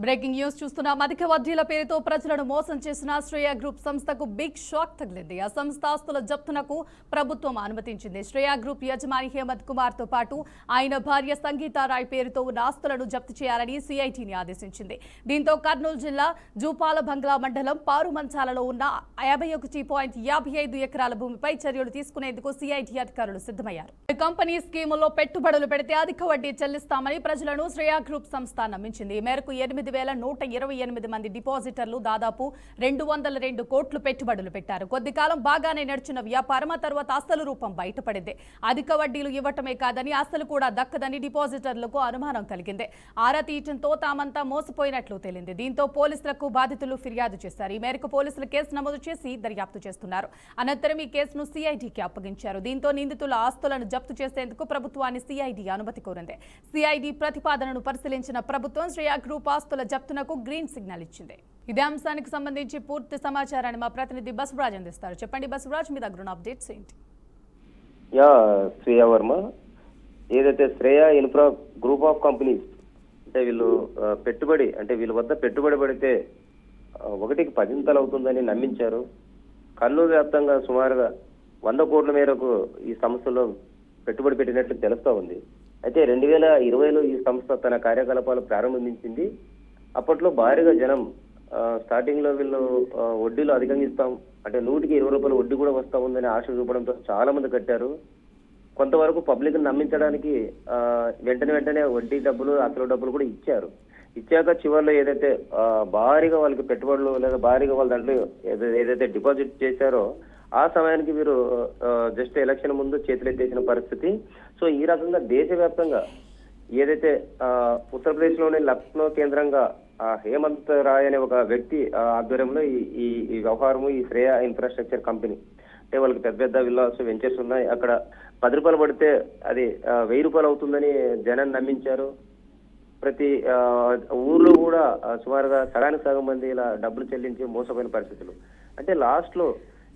Breaking news చూస్తున్నాం. అధిక వడ్డీల పేరుతో ప్రజలను మోసం చేసిన శ్రేయ గ్రూప్ సంస్థకు బిగ్ షాక్ తగిలింది. ఆ సంస్థ ఆస్తుల జప్తునకు ప్రభుత్వం అనుమతించింది. శ్రేయ గ్రూప్ యజమాని హేమంత్ కుమార్ తో పాటు ఆయన భార్య సంగీతారాయ్ పేరుతో ఉన్న ఆస్తులను జప్తు చేయాలని సిఐటిని ఆదేశించింది. దీంతో కర్నూలు జిల్లా జూపాల బంగ్లా మండలం పారుమంచాలలో ఉన్న 51.55 ఎకరాల భూమిపై చర్యలు తీసుకునేందుకు సిఐటి అధికారులు సిద్ధమయ్యారు. కంపెనీ స్కీముల్లో పెట్టుబడులు పెడితే అధిక వడ్డీ చెల్లిస్తామని ప్రజలను శ్రేయ గ్రూప్ సంస్థ నమ్మించింది. ఈ మేరకు 8,128 మంది డిపాజిటర్లు దాదాపు 202 కోట్లు పెట్టుబడులు పెట్టారు. కొద్ది కాలం బాగానే నడిచిన వ్యాపారం ఆ తర్వాత అసలు రూపం బయటపడింది. అధిక వడ్డీలు ఇవ్వటమే కాదని అసలు కూడా దక్కదని డిపాజిటర్లకు అనుమానం కలిగింది. ఆరా తీయటంతో తామంతా మోసపోయినట్లు తేలింది. దీంతో పోలీసులకు బాధితులు ఫిర్యాదు చేశారు. ఈ మేరకు పోలీసులు కేసు నమోదు చేసి దర్యాప్తు చేస్తున్నారు. అనంతరం ఈ కేసును సిఐడికి అప్పగించారు. దీంతో నిందితుల ఆస్తులను జప్తు చేసేందుకు ప్రభుత్వాన్ని సిఐడి అనుమతి కోరింది. సిఐడి ప్రతిపాదనను పరిశీలించిన ప్రభుత్వం శ్రేయ గ్రూప్ ఆస్తుల జప్తునకు గ్రీన్ సిగ్నల్ ఇచ్చింది. ఇదే అంశానికి సంబంధించి పూర్తి సమాచారాన్ని మా ప్రతినిధి బసవరాజ్ అందిస్తారు. చెప్పండి బసవరాజ్, మీ దగ్గర అప్డేట్స్ ఏంటి? శ్రేయ వర్మ, ఏదైతే Shreya infra group of companies అంటే వీళ్ళు పెట్టుబడి అంటే వీళ్ళ వద్ద పెట్టుబడి పడితే 1కి 10 అవుతుందని నమ్మించారు. కర్నూలు వ్యాప్తంగా సుమారుగా 100 కోట్ల మేరకు ఈ సంస్థలో పెట్టుబడి పెట్టినట్లు తెలుస్తా ఉంది. అయితే 2020లో ఈ సంస్థ తన కార్యకలాపాలు ప్రారంభించింది. అప్పట్లో భారీగా జనం స్టార్టింగ్ లో వీళ్ళు వడ్డీలు అధికంగా ఇస్తాం అంటే 100కి 20 రూపాయలు వడ్డీ కూడా వస్తా ఉందని ఆశ చూపడంతో చాలా మంది కట్టారు. కొంతవరకు పబ్లిక్ నమ్మించడానికి వెంటనే వడ్డీ డబ్బులు అసలు డబ్బులు కూడా ఇచ్చారు. ఇచ్చాక చివరిలో ఏదైతే భారీగా వాళ్ళకి పెట్టుబడులు లేదా భారీగా వాళ్ళ దాంట్లో ఏదైతే డిపాజిట్ చేశారో ఆ సమయానికి వీరు జస్ట్ ఎలక్షన్ ముందు చేతులెత్తేసిన పరిస్థితి. సో ఈ రకంగా దేశవ్యాప్తంగా ఏదైతే ఉత్తరప్రదేశ్ లోని లక్నో కేంద్రంగా హేమంత్ రాయ్ అనే ఒక వ్యక్తి ఆధ్వర్యంలో ఈ వ్యవహారము ఈ శ్రేయ ఇన్ఫ్రాస్ట్రక్చర్ కంపెనీ అంటే వాళ్ళకి పెద్ద విల్లాస్ వెంచర్స్ ఉన్నాయి. అక్కడ 10 రూపాయలు పడితే అది 1000 రూపాయలు అవుతుందని జనాన్ని నమ్మించారు. ప్రతి ఊర్లో కూడా సుమారుగా సగానికి సగం మంది ఇలా డబ్బులు చెల్లించి మోసపోయిన పరిస్థితులు. అంటే లాస్ట్ లో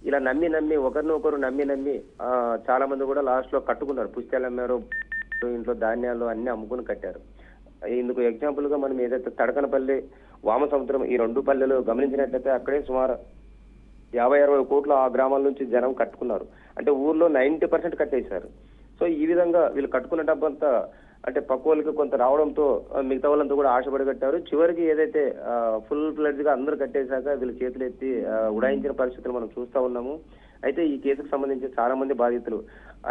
ఇలా నమ్మి ఒకరినొకరు నమ్మి చాలా మంది కూడా లాస్ట్ లో కట్టుకున్నారు. పుస్తకాలు అమ్మారు, ఇంట్లో ధాన్యాలు అన్ని అమ్ముకుని కట్టారు. ఇందుకు ఎగ్జాంపుల్ గా మనం ఏదైతే తడకనపల్లి, వామసముద్రం ఈ 2 పల్లెలు గమనించినట్లయితే అక్కడే సుమారు 50-60 కోట్లు ఆ గ్రామాల నుంచి జనం కట్టుకున్నారు. అంటే ఊర్లో 90% కట్టేశారు. సో ఈ విధంగా వీళ్ళు కట్టుకున్న డబ్బంతా అంటే పక్క వాళ్ళకి కొంత రావడంతో మిగతా వాళ్ళంతా కూడా ఆశపడి కట్టారు. చివరికి ఏదైతే ఫుల్ ఫ్లెడ్జ్ గా అందరూ కట్టేశాక వీళ్ళు చేతులు ఎత్తి ఉడాయించిన పరిస్థితులు మనం చూస్తా ఉన్నాము. అయితే ఈ కేసుకు సంబంధించి చాలా మంది బాధితులు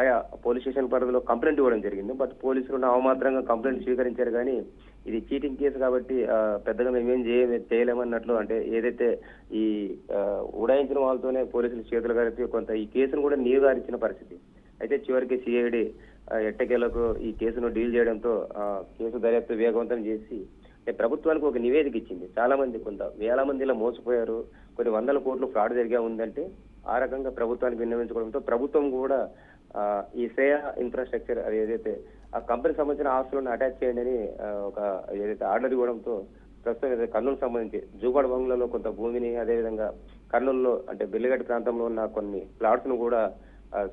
ఆయా పోలీస్ స్టేషన్ పరిధిలో కంప్లైంట్ ఇవ్వడం జరిగింది. బట్ పోలీసులు నామమాత్రంగా కంప్లైంట్ స్వీకరించారు. కానీ ఇది చీటింగ్ కేసు కాబట్టి పెద్దగా మేమేం చేయలేమన్నట్లు అంటే ఏదైతే ఈ ఉడాయించిన వాళ్ళతోనే పోలీసులు చేతులు గారికి కొంత ఈ కేసును కూడా నీరుగారించిన పరిస్థితి. అయితే చివరికి సిఐడి ఎట్టకేలకు ఈ కేసును డీల్ చేయడంతో కేసు దర్యాప్తు వేగవంతం చేసి ప్రభుత్వానికి ఒక నివేదిక ఇచ్చింది. చాలా మంది కొంత వేల మంది ఇలా మోసపోయారు, కొన్ని 100 కోట్లు ఫ్రాడ్ జరిగా ఉందంటే ఆ రకంగా ప్రభుత్వానికి విన్నవించుకోవడంతో ప్రభుత్వం కూడా ఈ శ్రేయ ఇన్ఫ్రాస్ట్రక్చర్ అది ఏదైతే ఆ కంపెనీకి సంబంధించిన ఆస్తులను అటాచ్ చేయండి అని ఒక ఏదైతే ఆర్డర్ ఇవ్వడంతో ప్రస్తుతం ఏదైతే కర్నూలు సంబంధించి జూపాడ బంగ్లాలో కొంత భూమిని, అదేవిధంగా కర్నూలులో అంటే బెల్లిగడ్డ ప్రాంతంలో ఉన్న కొన్ని ప్లాట్స్ ను కూడా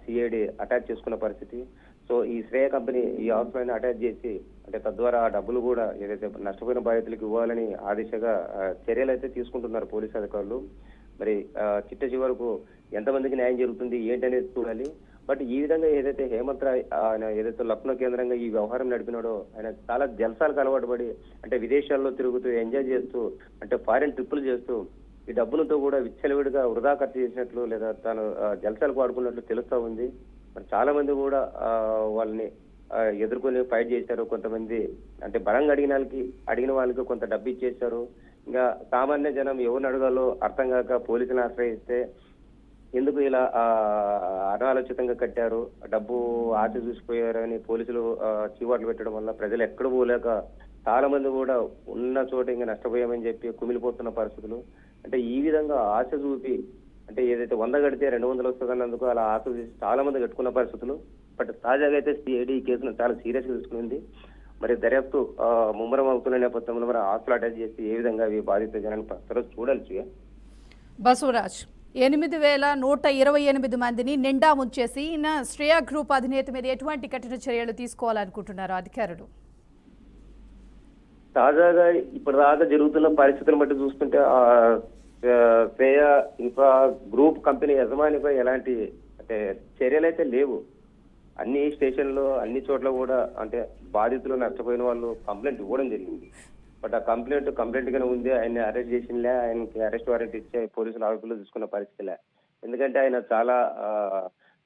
సిఐడి అటాచ్ చేసుకున్న పరిస్థితి. సో ఈ శ్రేయ కంపెనీ ఈ ఆస్తులను అటాచ్ చేసి అంటే తద్వారా ఆ డబ్బులు కూడా ఏదైతే నష్టపోయిన బాధితులకు ఇవ్వాలని ఆ దిశగా చర్యలు అయితే తీసుకుంటున్నారు పోలీసు అధికారులు. మరి చిట్ట చివరకు ఎంతమందికి న్యాయం జరుగుతుంది ఏంటనేది చూడాలి. బట్ ఈ విధంగా ఏదైతే హేమంత్ రాయ్ ఆయన ఏదైతే లక్నో కేంద్రంగా ఈ వ్యవహారం నడిపినాడో ఆయన చాలా జల్సాలకు అలవాటు పడి అంటే విదేశాల్లో తిరుగుతూ ఎంజాయ్ చేస్తూ అంటే ఫారిన్ ట్రిప్పులు చేస్తూ ఈ డబ్బులతో కూడా విచ్చలవిడిగా వృధా ఖర్చు చేసినట్లు లేదా తాను జల్సాలకు వాడుకున్నట్లు తెలుస్తా ఉంది. మరి చాలా మంది కూడా వాళ్ళని ఎదుర్కొని ఫైట్ చేశారు. కొంతమంది అంటే బలంగా అడిగిన వాళ్ళకి కొంత డబ్బు ఇచ్చేశారు. ఇంకా సామాన్య జనం ఎవరిని అడగాలో అర్థం కాక పోలీసులను ఆశ్రయిస్తే ఎందుకు ఇలా అనాలోచితంగా కట్టారు, డబ్బు ఆశ చూసిపోయారు అని పోలీసులు చీవాట్లు పెట్టడం వల్ల ప్రజలు ఎక్కడ పోలేక చాలా మంది కూడా ఉన్న చోట ఇంకా నష్టపోయామని చెప్పి కుమిలిపోతున్న పరిస్థితులు. అంటే ఈ విధంగా ఆశ చూపి అంటే ఏదైతే 100 కడితే 200 వస్తుందన్నందుకు అలా ఆశ చూసి చాలా మంది కట్టుకున్న పరిస్థితులు. బట్ తాజాగా అయితే సిఐడి ఈ కేసును చాలా సీరియస్ గా తీసుకుంది. మరి దర్యాప్తు ముమ్మరం అవుతున్న నేపథ్యంలో మరి ఆస్తులు అటాచ్ చేసి ఏ విధంగా అవి బాధిత జనాన్ని చూడాలి. బసవరాజ్, 8,128 మందిని నిండా ముంచేసి శ్రేయ గ్రూప్ అధినేత మీద ఎటువంటి కఠిన చర్యలు తీసుకోవాలనుకుంటున్నారు అధికారులు? తాజాగా ఇప్పటిదాకా జరుగుతున్న పరిస్థితులను బట్టి చూస్తుంటే శ్రేయ ఇన్ఫ్రా గ్రూప్ కంపెనీ యజమానిపై ఎలాంటి అంటే చర్యలు అయితే లేవు. అన్ని స్టేషన్లో అన్ని చోట్ల కూడా అంటే బాధితులు నష్టపోయిన వాళ్ళు కంప్లైంట్ ఇవ్వడం జరిగింది. బట్ ఆ కంప్లైంట్ గానే ఉంది. ఆయన్ని అరెస్ట్ చేసినలే, ఆయనకి అరెస్ట్ వారెంట్ ఇచ్చే పోలీసులు ఆరోపణలు తీసుకున్న పరిస్థితిలే. ఎందుకంటే ఆయన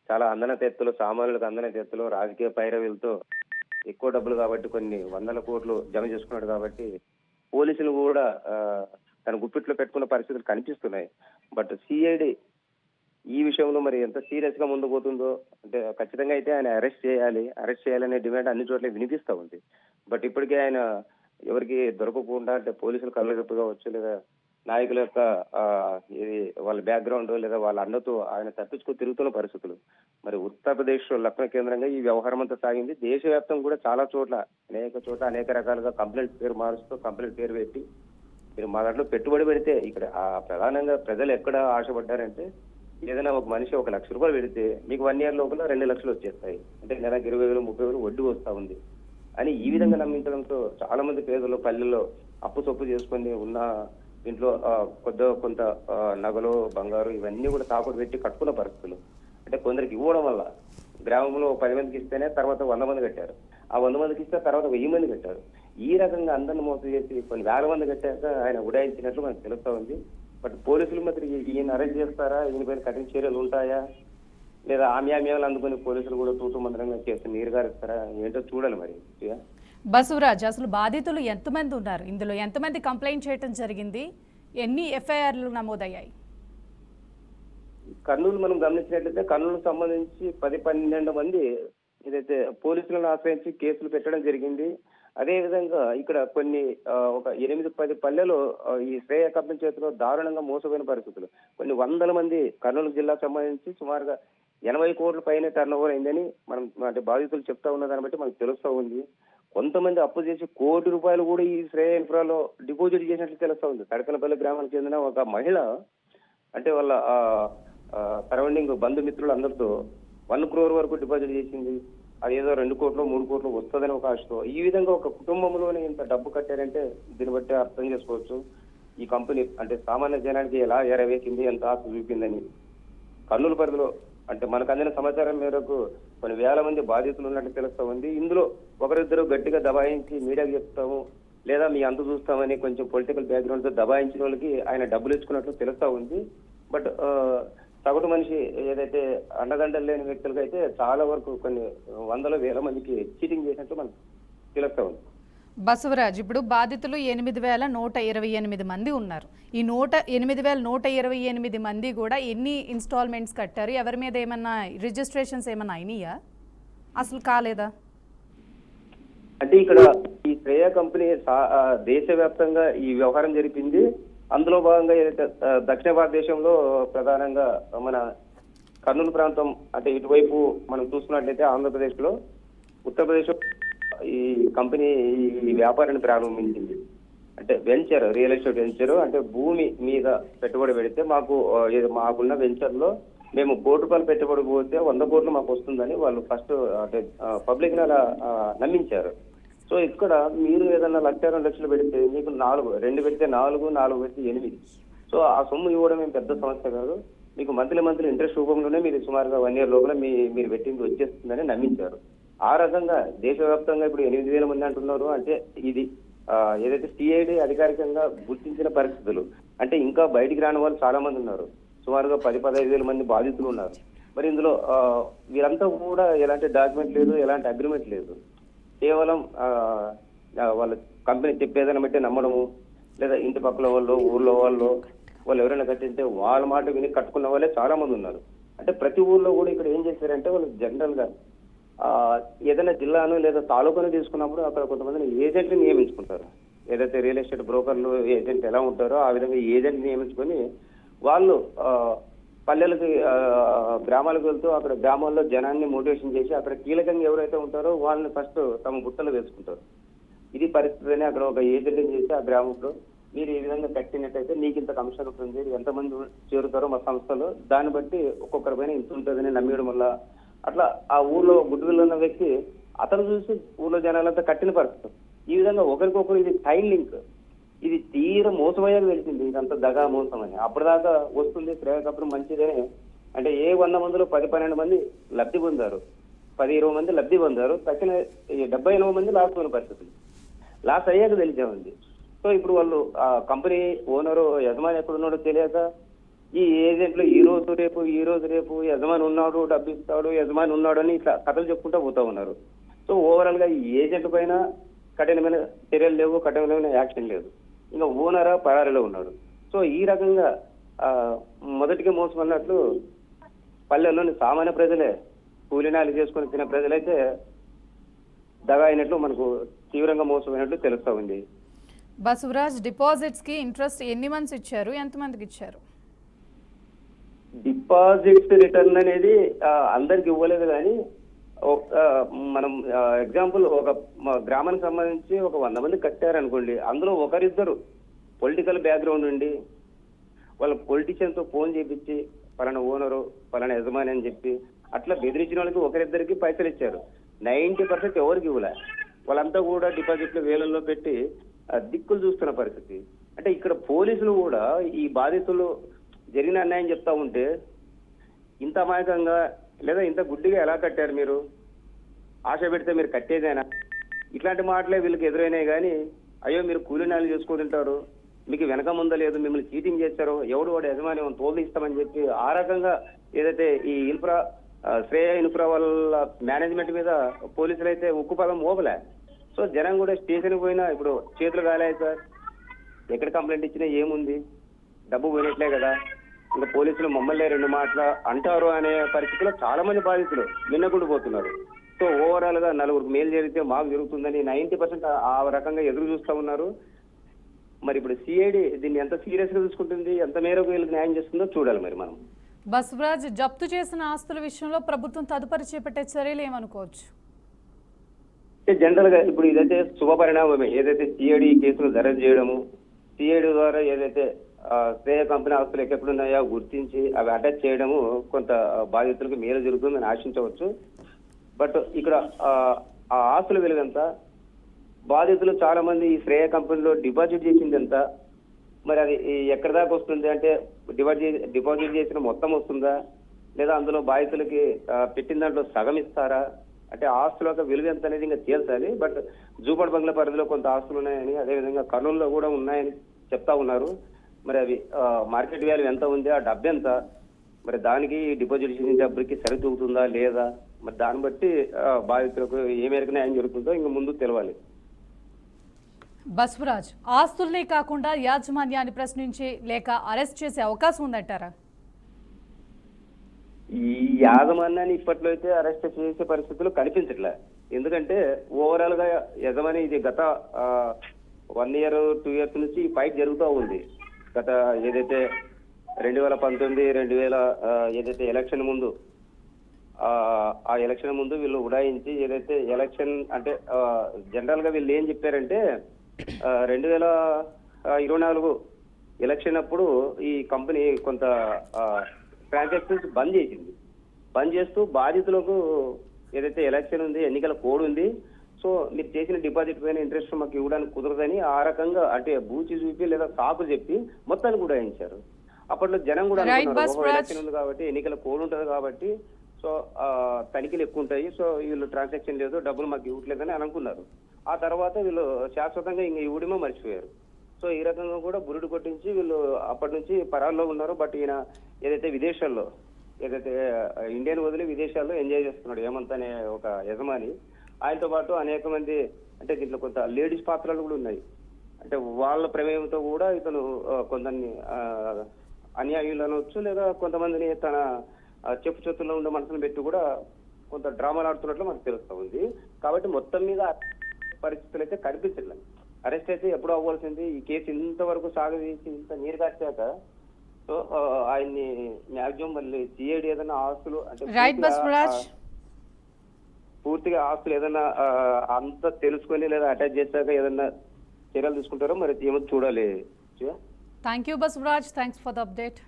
చాలా అందనత ఎత్తులు, సామాన్యులకు అందనత ఎత్తులు, రాజకీయ పైరవీలతో ఎక్కువ డబ్బులు కాబట్టి కొన్ని వందల కోట్లు జమ చేసుకున్నాడు కాబట్టి పోలీసులు కూడా తన గుప్పిట్లో పెట్టుకున్న పరిస్థితులు కనిపిస్తున్నాయి. బట్ సిఐడి ఈ విషయంలో మరి ఎంత సీరియస్ గా ముందు పోతుందో అంటే ఖచ్చితంగా అయితే ఆయన అరెస్ట్ చేయాలనే డిమాండ్ అన్ని చోట్ల వినిపిస్తా ఉంది. బట్ ఇప్పటికే ఆయన ఎవరికి దొరకకుండా అంటే పోలీసులు కళ్ళగప్పు కావచ్చు, లేదా నాయకుల యొక్క వాళ్ళ బ్యాక్గ్రౌండ్ లేదా వాళ్ళ అండతో ఆయన తప్పించుకు తిరుగుతున్న పరిస్థితులు. మరి ఉత్తరప్రదేశ్ లక్నో కేంద్రంగా ఈ వ్యవహారం అంతా సాగింది. దేశవ్యాప్తంగా కూడా చాలా చోట్ల అనేక రకాలుగా కంప్లైంట్ పేరు మారుస్తూ కంప్లైంట్ పేరు పెట్టి మీరు మా దాంట్లో పెట్టుబడి పెడితే ఇక్కడ ప్రధానంగా ప్రజలు ఎక్కడ ఆశపడ్డారంటే ఏదైనా ఒక మనిషి 1 లక్ష రూపాయలు పెడితే మీకు 1 year లోపల 2 లక్షలు వచ్చేస్తాయి, అంటే నెలకు 20,000 30,000 వడ్డీ వస్తా ఉంది అని ఈ విధంగా నమ్మించడంతో చాలా మంది పేదలు పల్లెల్లో అప్పు సొప్పు చేసుకుని ఉన్న ఇంట్లో కొంత నగలు, బంగారు ఇవన్నీ కూడా తాకట్టు పెట్టి కట్టుకున్న పరిస్థితులు. అంటే కొందరికి ఇవ్వడం వల్ల గ్రామంలో 10 మందికి ఇస్తేనే తర్వాత 100 మంది కట్టారు, ఆ 100 మందికి ఇస్తే తర్వాత 1000 మంది కట్టారు. ఈ రకంగా అందరిని మోసం చేసి కొన్ని వేల మంది కట్టాక ఆయన ఉడాయించినట్లు మనకు తెలుస్తా ఉంది. బట్ పోలీసులు మాత్రం ఈయన అరెస్ట్ చేస్తారా, ఈయన పైన కఠిన చర్యలు ఉంటాయా, లేదా ఆమ్యామ్యాలు అందుకుని పోలీసులు కూడా తూటు మంత్రంగా చేసి నీరు గారిస్తారా ఏంటో చూడాలి. మరి బసవరాజ్, అసలు బాధితులు ఎంతమంది ఉన్నారు, ఇందులో ఎంతమంది కంప్లైంట్ చేయడం జరిగింది, ఎన్ని ఎఫ్ఐఆర్లు నమోదయ్యాయి? కర్నూలు మనం గమనించినట్లయితే కర్నూలుకు సంబంధించి 10-12 మంది ఏదైతే పోలీసులను ఆశ్రయించి కేసులు పెట్టడం జరిగింది. అదే విధంగా ఇక్కడ కొన్ని ఒక 8-10 పల్లెలు ఈ శ్రేయ కంపెనీ చేతిలో దారుణంగా మోసపోయిన పరిస్థితులు. కొన్ని వందల మంది కర్నూలు జిల్లాకు సంబంధించి సుమారుగా 80 కోట్ల పైన టర్న్ ఓవర్ అయిందని మనం అంటే బాధితులు చెప్తా ఉన్న దాన్ని బట్టి మనకు తెలుస్తూ ఉంది. కొంతమంది అప్పు చేసి ₹1 కోటి కూడా ఈ శ్రేయ ఇన్ఫ్రాలో డిపాజిట్ చేసినట్లు తెలుస్తా ఉంది. తడకనపల్లి గ్రామానికి చెందిన ఒక మహిళ అంటే వాళ్ళ సరౌండింగ్ బంధుమిత్రులు అందరితో 1 crore వరకు డిపాజిట్ చేసింది. అది ఏదో 2 కోట్లు 3 కోట్లు వస్తుందని ఒక ఆశతో ఈ విధంగా ఒక కుటుంబంలోనే ఇంత డబ్బు కట్టారంటే దీన్ని బట్టి అర్థం చేసుకోవచ్చు ఈ కంపెనీ అంటే సామాన్య జనానికి ఎలా ఎరవేసింది, ఎంత ఆశ చూపిందని. కర్నూలు పరిధిలో అంటే మనకు అందిన సమాచారం మేరకు కొన్ని వేల మంది బాధితులు ఉన్నట్టు తెలుస్తా ఉంది. ఇందులో ఒకరిద్దరు గట్టిగా దబాయించి మీడియాకి చెప్తాము లేదా మీ అంత చూస్తామని కొంచెం పొలిటికల్ బ్యాక్గ్రౌండ్ తో దబాయించిన వాళ్ళకి ఆయన డబ్బులు ఇచ్చుకున్నట్లు తెలుస్తా ఉంది. బట్ సగటు మనిషి ఏదైతే అండదండలు లేని వ్యక్తులకు అయితే చాలా వరకు కొన్ని వందల వేల మందికి చీటింగ్ చేసినట్టు మనకు తెలుస్తా ఉంది. బసవరాజ్, ఇప్పుడు బాధితులు 8,128 మంది ఉన్నారు. ఈ 8,128 మంది కూడా ఎన్ని ఇన్స్టాల్మెంట్స్ కట్టారు, ఎవరి మీద ఏమన్నా రిజిస్ట్రేషన్స్ ఏమన్నా అయినాయా, అసలు కాలేదా? అంటే ఇక్కడ ఈ శ్రేయ కంపెనీ దేశవ్యాప్తంగా ఈ వ్యవహారం జరిపింది. అందులో భాగంగా ఏదైతే దక్షిణ భారతదేశంలో ప్రధానంగా మన కర్నూలు ప్రాంతం అంటే ఇటువైపు మనం చూసుకున్నట్లయితే ఆంధ్రప్రదేశ్ లో ఉత్తరప్రదేశ్ ఈ కంపెనీ ఈ వ్యాపారాన్ని ప్రారంభించింది. అంటే వెంచర్, రియల్ ఎస్టేట్ వెంచర్ అంటే భూమి మీద పెట్టుబడి పెడితే మాకున్న వెంచర్ లో మేము ₹1 కోటి పెట్టుబడి పోతే 100 కోట్లు మాకు వస్తుందని వాళ్ళు ఫస్ట్ అంటే పబ్లిక్ నమ్మించారు. సో ఇక్కడ మీరు ఏదన్నా 1,00,000-2 లక్షలు పెడితే మీకు 2 పెడితే 4 పెడితే 8. సో ఆ సొమ్ము ఇవ్వడం ఏం పెద్ద సమస్య కాదు, మీకు మంత్లీ ఇంట్రెస్ట్ రూపంలోనే మీరు సుమారుగా 1 year లోపల మీరు పెట్టింది వచ్చేస్తుందని నమ్మించారు. ఆ రకంగా దేశవ్యాప్తంగా ఇప్పుడు 8,000 మంది అంటున్నారు. అంటే ఇది ఏదైతే సిఐడి అధికారికంగా గుర్తించిన పరిస్థితులు. అంటే ఇంకా బయటికి రాని వాళ్ళు చాలా మంది ఉన్నారు, సుమారుగా 10-15,000 మంది బాధితులు ఉన్నారు. మరి ఇందులో వీరంతా కూడా ఎలాంటి డాక్యుమెంట్ లేదు, ఎలాంటి అగ్రిమెంట్ లేదు, కేవలం వాళ్ళ కంపెనీ చెప్పేదాన్ని బట్టి నమ్మడము, లేదా ఇంటి పక్కల వాళ్ళు ఊర్లో వాళ్ళు ఎవరైనా కట్టింటే వాళ్ళ మాట విని కట్టుకున్న వాళ్ళే చాలా మంది ఉన్నారు. అంటే ప్రతి ఊర్లో కూడా ఇక్కడ ఏం చేశారంటే వాళ్ళు జనరల్ గా ఏదైనా జిల్లాను లేదా తాలూకాను తీసుకున్నప్పుడు అక్కడ కొంతమందిని ఏజెంట్ని నియమించుకుంటారు. ఏదైతే రియల్ ఎస్టేట్ బ్రోకర్లు ఏజెంట్ ఎలా ఉంటారో ఆ విధంగా ఏజెంట్ నియమించుకొని వాళ్ళు పల్లెలకి గ్రామాలకు వెళ్తూ అక్కడ గ్రామాల్లో జనాన్ని మోటివేషన్ చేసి అక్కడ కీలకంగా ఎవరైతే ఉంటారో వాళ్ళని ఫస్ట్ తమ గుట్టలు వేసుకుంటారు. ఇది పరిస్థితి అని అక్కడ ఒక ఏజెంట్ చేసి ఆ గ్రామంలో మీరు ఈ విధంగా కట్టినట్టయితే మీకు ఇంత కమిషన్ ఉంటుంది, ఎంతమంది చేరుతారో మా సంస్థలో దాన్ని బట్టి ఒక్కొక్కరి పైన ఇంత ఉంటుందని నమ్మేయడం వల్ల అట్లా ఆ ఊర్లో గుడ్ విల్ ఉన్న వ్యక్తి అతను చూసి ఊర్లో జనాలంతా కట్టిన పరిస్థితి. ఈ విధంగా ఒకరికొకరు ఇది టైం లింక్, ఇది తీర మోసమయ్యాక తెలిసింది ఇదంతా దగా మోసం అని. అప్పటిదాకా వస్తుంది శ్రేయ కపూర్ మంచిదే అంటే ఏ 100 మందిలో 10-12 మంది లబ్ధి పొందారు, 10-20 మంది లబ్ధి పొందారు, తక్కిన 70-80 మంది లాస్ అయిన పరిస్థితి. లాస్ అయ్యాక తెలిసామంది. సో ఇప్పుడు వాళ్ళు ఆ కంపెనీ ఓనరు యజమాని ఎక్కడున్నాడో తెలియక ఈ ఏజెంట్లు ఈ రోజు రేపు యజమాని ఉన్నాడు, డబ్బు ఇస్తాడు, యజమాని ఉన్నాడు అని ఇట్లా కథలు చెప్పుకుంటూ పోతా ఉన్నారు. సో ఓవరాల్ గా ఈ ఏజెంట్ పైన కఠినమైన చర్యలు లేవు, కఠినమైన యాక్షన్ లేదు, ఇంకా ఓనరా పరారీలో ఉన్నాడు. సో ఈ రకంగా మొదటిగా మోసం అన్నట్లు పల్లెల్లోని సామాన్య ప్రజలే కూలినాలు చేసుకుని తినే ప్రజలైతే దగా అయినట్లు మనకు తీవ్రంగా మోసమైనట్లు తెలుస్తా ఉంది. బసవరాజ్, డిపాజిట్స్ కి ఇంట్రెస్ట్ ఎన్ని మంత్స్ ఇచ్చారు, ఎంతమందికి ఇచ్చారు? డిపాజిట్ రిటర్న్ అనేది అందరికి ఇవ్వలేదు, కానీ మనం ఎగ్జాంపుల్ ఒక గ్రామానికి సంబంధించి ఒక 100 మంది కట్టారనుకోండి, అందులో ఒకరిద్దరు పొలిటికల్ బ్యాక్గ్రౌండ్ ఉండి వాళ్ళ పొలిటీషియన్ తో ఫోన్ చేపించి పలానా ఓనరు పలానా యజమాని అని చెప్పి అట్లా బెదిరించిన వాళ్ళకి ఒకరిద్దరికి పైసలు ఇచ్చారు. 90% ఎవరికి ఇవ్వలే. వాళ్ళంతా కూడా డిపాజిట్లు వేలల్లో పెట్టి దిక్కులు చూస్తున్న పరిస్థితి. అంటే ఇక్కడ పోలీసులు కూడా ఈ బాధితులు జరిగిన అన్యాయం చెప్తా ఉంటే ఇంత అమాయకంగా లేదా ఇంత గుడ్డిగా ఎలా కట్టారు మీరు, ఆశ పెడితే మీరు కట్టేదేనా, ఇట్లాంటి మాటలే వీళ్ళకి ఎదురైనాయి. కానీ అయ్యో మీరు కూలీనాలు చేసుకుంటుంటారు, మీకు వెనక ముంద లేదు, మిమ్మల్ని చీటింగ్ చేశారు, ఎవడు వాడు యజమాని తోలు ఇస్తామని చెప్పి ఆ రకంగా ఏదైతే ఈ ఇన్ఫ్రా శ్రేయ ఇన్ఫ్రా వాళ్ళ మేనేజ్మెంట్ మీద పోలీసులు అయితే ఉక్కు పదం మోపలే. సో జనం కూడా స్టేషన్కి పోయినా ఇప్పుడు చేతులు కాలేదు సార్, ఎక్కడ కంప్లైంట్ ఇచ్చినా ఏముంది, డబ్బు పోయినట్లే కదా, ఇంకా పోలీసులు మమ్మల్ని 2 మాటలు అంటారు అనే పరిస్థితిలో చాలా మంది బాధితులు మిన్నకుండా పోతున్నారు. సో ఓవరాల్ గా 4 మేలు జరిగితే మాకు జరుగుతుందని 90% ఆ రకంగా ఎదురు చూస్తా ఉన్నారు. మరి ఇప్పుడు సిఐడి దీన్ని ఎంత సీరియస్ గా చూసుకుంటుంది, ఎంత మేరకు వీళ్ళకి న్యాయం చేస్తుందో చూడాలి మరి మనం. బసవరాజ్, జప్తు చేసిన ఆస్తుల విషయంలో ప్రభుత్వం తదుపరి చేపట్టే చర్యలు ఏమనుకోవచ్చు? జనరల్ గా ఇప్పుడు ఇదైతే శుభ పరిణామమే. ఏదైతే సిఐడి కేసులు దర్యాప్తు చేయడము, సిఐడి ద్వారా ఏదైతే శ్రేయ కంపెనీ ఆస్తులు ఎక్కడున్నాయో గుర్తించి అవి అటాచ్ చేయడము కొంత బాధితులకు మేలు జరుగుతుందని ఆశించవచ్చు. బట్ ఇక్కడ ఆ ఆస్తుల విలువెంత, బాధితులు చాలా మంది ఈ శ్రేయ కంపెనీలో డిపాజిట్ చేసింది ఎంత, మరి అది ఎక్కడి దాకా వస్తుంది, అంటే డిపాజిట్ చేసిన మొత్తం వస్తుందా, లేదా అందులో బాధితులకి పెట్టిన దాంట్లో సగం ఇస్తారా, అంటే ఆస్తుల యొక్క విలువ ఎంత అనేది ఇంకా తేల్చాలి. బట్ జూపడ్ బంగ్లా పరిధిలో కొంత ఆస్తులు ఉన్నాయని, అదేవిధంగా కర్నూలులో కూడా ఉన్నాయని చెప్తా ఉన్నారు. మరి అవి మార్కెట్ వాల్యూ ఎంత ఉంది, ఆ డబ్బు ఎంత, మరి దానికి డిపాజిట్ చేసిన డబ్బుకి సరితూగుతుందా లేదా, మరి దాన్ని బట్టి బాధితులకు ఏ మేరకు న్యాయం జరుగుతుందో ఇంకా ముందు తెలవాలి. బసవరాజ్, ఆస్తుల్నే కాకుండా యాజమాన్యాన్ని ప్రశ్నించి లేక అరెస్ట్ చేసే అవకాశం ఉందంటారా? ఈ యాజమాన్యాన్ని ఇప్పట్లో అయితే అరెస్ట్ చేసే పరిస్థితులు కనిపించట్లే. ఎందుకంటే ఓవరాల్ గా యజమాని ఇది గత 1 year 2 years నుంచి ఈ ఫైట్ జరుగుతూ ఉంది. గత ఏదైతే 2019 ఏదైతే ఎలక్షన్ ముందు ఆ ఎలక్షన్ ముందు వీళ్ళు ఉడాయించి ఏదైతే ఎలక్షన్ అంటే జనరల్ గా వీళ్ళు ఏం చెప్పారంటే 2024 ఎలక్షన్ అప్పుడు ఈ కంపెనీ కొంత ట్రాన్సాక్షన్స్ బంద్ చేసింది. బంద్ చేస్తూ బాధితులకు ఏదైతే ఎలక్షన్ ఉంది, ఎన్నికల కోడ్ ఉంది, సో మీరు చేసిన డిపాజిట్ పైన ఇంట్రెస్ట్ మాకు ఇవ్వడానికి కుదరదని ఆ రకంగా అంటే బూచి చూపి లేదా సాకు చెప్పి మొత్తాన్ని కూడా వేయించారు. అప్పట్లో జనం కూడా ఎలక్షన్ ఉంది కాబట్టి ఎన్నికల కోడ్ ఉంటుంది కాబట్టి సో తనిఖీలు ఎక్కువ ఉంటాయి, సో వీళ్ళు ట్రాన్సాక్షన్ లేదు, డబ్బులు మాకు ఇవ్వట్లేదని అనుకున్నారు. ఆ తర్వాత వీళ్ళు శాశ్వతంగా ఇంక ఇవ్వడమే మర్చిపోయారు. సో ఈ రకంగా కూడా బురుడు కొట్టించి వీళ్ళు అప్పటి నుంచి పరాల్లో ఉన్నారు. బట్ ఈయన ఏదైతే విదేశాల్లో ఏదైతే ఇండియన్ వదిలి విదేశాల్లో ఎంజాయ్ చేస్తున్నాడు హేమంత్ అనే ఒక యజమాని, ఆయనతో పాటు అనేక మంది అంటే దీంట్లో కొంత లేడీస్ పాత్రలు కూడా ఉన్నాయి. అంటే వాళ్ళ ప్రమేయంతో కూడా ఇతను కొందరిని అన్యాయులు అనవచ్చు, లేదా కొంతమందిని తన చెప్పు చేతుల్లో ఉండే మనసును పెట్టి కూడా కొంత డ్రామాలు ఆడుతున్నట్లు మనకు తెలుస్తూ ఉంది. కాబట్టి మొత్తం మీద పరిస్థితులు అయితే కనిపించట్లేదు. అరెస్ట్ అయితే ఎప్పుడు అవ్వాల్సింది, ఈ కేసు ఇంతవరకు సాగదీసి ఇంత నీరు కాచాక సో ఆయన్ని మ్యాక్సిమం మళ్ళీ సిఐడి ఏదైనా ఆస్తులు అంటే పూర్తిగా ఆస్తులు ఏదైనా అంతా తెలుసుకొని లేదా అటాచ్ చేశాక ఏదైనా చర్యలు తీసుకుంటారో మరి ఏమో చూడాలి. Thank you Basavaraj, thanks for the update.